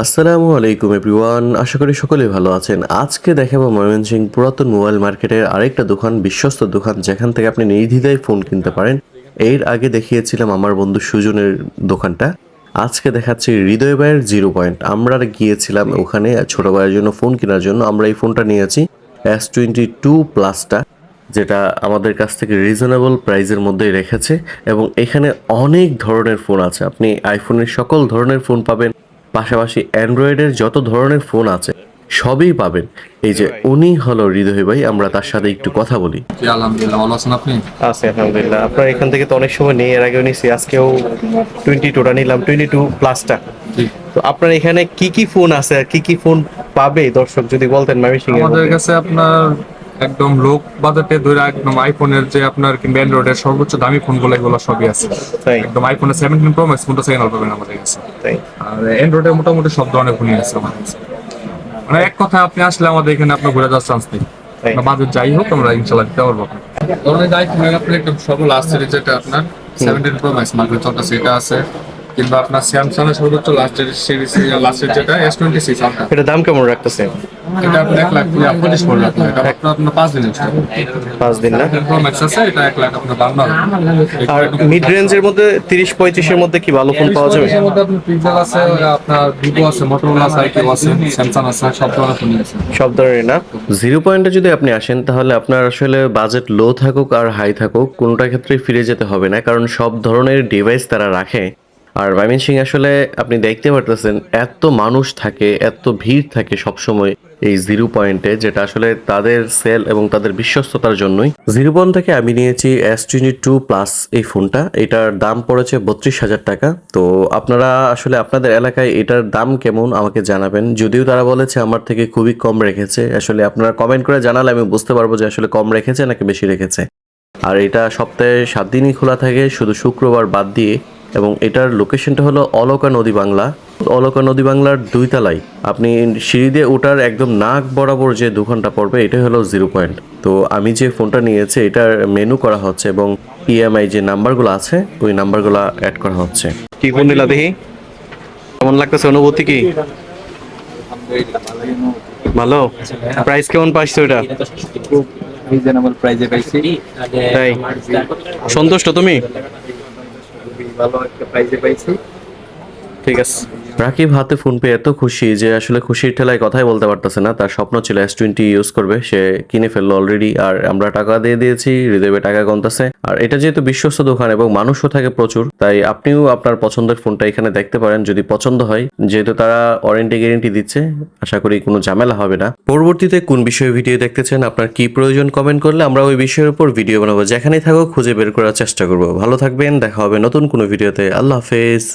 আসসালামু আলাইকুম এভরিওয়ান, আশা করি সকলেই ভালো আছেন। আজকে দেখাবো ময়মনসিংহ পুরাতন মোবাইল মার্কেটের আরেকটা দোকান, বিশ্বস্ত দোকান যেখান থেকে আপনি নির্দ্বিধায় ফোন কিনতে পারেন। এর আগে দেখিয়েছিলাম আমার বন্ধু সুজনের দোকানটা, আজকে দেখাচ্ছি হৃদয় ভাইয়ের জিরো পয়েন্ট। আমরা গিয়েছিলাম ওখানে ছোট ভাইয়ের জন্য ফোন কেনার জন্য। আমরা এই ফোনটা নিয়েছি S22 প্লাসটা, যেটা আমাদের কাছ থেকে রিজনেবল প্রাইসের মধ্যেই রেখেছে। এবং এখানে অনেক ধরনের ফোন আছে, আপনি আইফোনের সকল ধরনের ফোন পাবেন, পাশাপাশি অ্যান্ড্রয়েডের যত ধরনের ফোন আছে সবই পাবেন। এই যে উনি হলো হৃদয় ভাই, আমরা তার সাথে একটু কথা বলি। জি আলহামদুলিল্লাহ, ভালো আছেন আপনি? আছি আলহামদুলিল্লাহ। আপনার এখান থেকে তো অনেক সময় নেই, এর আগেও নিছি, আজকেও 22টা নিলাম, 22 প্লাসটা। জি, তো আপনার এখানে কি কি ফোন আছে আর কি কি ফোন পাবে দর্শক যদি বলতেন ময়মনসিংহ এর আমাদের মধ্যে? কাছে আপনার একদম লো বাজেটে ধরে একদম আইফোনের যে আপনার কিংবা অ্যান্ড্রয়েডের সর্বোচ্চ দামি ফোনগুলো এগুলো সবই আছে। তাই একদম আইফোনের 17 প্রো ম্যাক্স ফোনটা সেকেন্ড পাবেন আমাদের কাছে। তাই আর অ্যান্ড্রয়েডের মোটামুটি সব ধরনের ফোনই আছে আমাদের কাছে। মানে এক কথা, আপনি আসলে আমাদের এখানে আপনার ঘুরে যাওয়ার চান্স নেই। তাই আপনার বাজেট যাই হোক আমরা ইনশাল্লাহ দিতে পারবো আপনাকে। ধরনের আইফোনের আপনার একদম সব লাস্ট সিরিজ যেটা আপনার 17 প্রো ম্যাক্স মার্কেট চলতেছে এটা আছে, কিংবা আপনার স্যামসাং এর সর্বোচ্চ সিরিজ লাস্টের যেটা S26 আলট্রা, এটা দাম কেমন রাখতেছে? এটা আপনি 1,45,000 পড়বে আপনার। এটা মাত্র আপনার 5 দিন এক্সট্রা। 5 দিন না? প্রো ম্যাক্স আছে, এটা 1,00,000 আপনার দাম না। আর মিড রেঞ্জের মধ্যে 30-35 এর মধ্যে কি ভালো ফোন পাওয়া যাবে? এর মধ্যে আপনার পিক্সেল আছে, আপনার ভিভো আছে, মোটরোলা আছে, আইকিউ আছে, স্যামসাং আছে, সব ধরনের ফোন আছে। সব ধরনের না? জিরো পয়েন্টে যদি আপনি আসেন তাহলে আপনার আসলে বাজেট লো থাকুক আর হাই থাকুক কোনোটা ক্ষেত্রেই ফিরে যেতে হবে না, কারণ সব ধরনের ডিভাইস তারা রাখে। আর ময়মনসিংহ আসলে আপনি দেখতে পারতেছেন এত মানুষ থাকে, এত ভিড় থাকে সবসময় এই জিরো পয়েন্টে, যেটা আসলে তাদের সেল এবং তাদের বিশ্বস্ততার জন্যই। জিরো পয়েন্ট থেকে আমি নিয়েছি S22 প্লাস এই ফোনটা, এটার দাম পড়েছে 32,000 টাকা। তো আপনারা আসলে আপনাদের এলাকায় এটার দাম কেমন আমাকে জানাবেন। যদিও তারা বলেছে আমার থেকে খুবই কম রেখেছে, আসলে আপনারা কমেন্ট করে জানালে আমি বুঝতে পারবো যে আসলে কম রেখেছে নাকি বেশি রেখেছে। আর এটা সপ্তাহে 7 দিনই খোলা থাকে, শুধু শুক্রবার বাদ দিয়ে। এবং এটার লোকেশনটা হলো অলকা নদী বাংলা। অলকা নদী বাংলার 2 তলায় আপনি সিঁড়ি দিয়ে ওঠার একদম নাক বরাবর যে দোকানটা পড়বে এটাই হলো জিরো পয়েন্ট। তো আমি যে ফোনটা নিয়েছি এটার মেনু করা হচ্ছে এবং ইএমআই যে নাম্বারগুলো আছে ওই নাম্বারগুলো অ্যাড করা হচ্ছে। কি ফোন নিলা দেখি, কেমন লাগতেছে, অনুভূতি কি? ভালো। প্রাইস কেমন পাইছো এটা? খুব রিজনেবল প্রাইসে পাইছি। তাই সন্তুষ্ট তুমি? খুবই ভালো একটা প্রাইসে পাইছি। ঠিক আছে। রাকিব হাতে ফোন পেয়ে এত খুশি যে আসলে খুশির ঠেলায় কথাই বলতে পারতেছে না। তার স্বপ্ন ছিল S20 ইউজ করবে, সে কিনে ফেললো অলরেডি। আর আমরা টাকা দিয়ে দিয়েছি, হৃদয়ে টাকা গন্তাছে। আর এটা যেহেতু বিশ্বস্ত দোকান এবং মানুষও থাকে প্রচুর, তাই আপনিও আপনার পছন্দের ফোনটা এখানে দেখতে পারেন যদি পছন্দ হয়। যেহেতু তারা ওয়ারেন্টি গ্যারেন্টি দিচ্ছে, আশা করি কোনো ঝামেলা হবে না। পরবর্তীতে কোন বিষয়ে ভিডিও দেখতে চান, আপনার কি প্রয়োজন কমেন্ট করলে আমরা ওই বিষয়ের উপর ভিডিও বানাবো, যেখানেই থাকুক খুঁজে বের করার চেষ্টা করব। ভালো থাকবেন, দেখা হবে নতুন কোনো ভিডিওতে। আল্লাহ হাফেজ।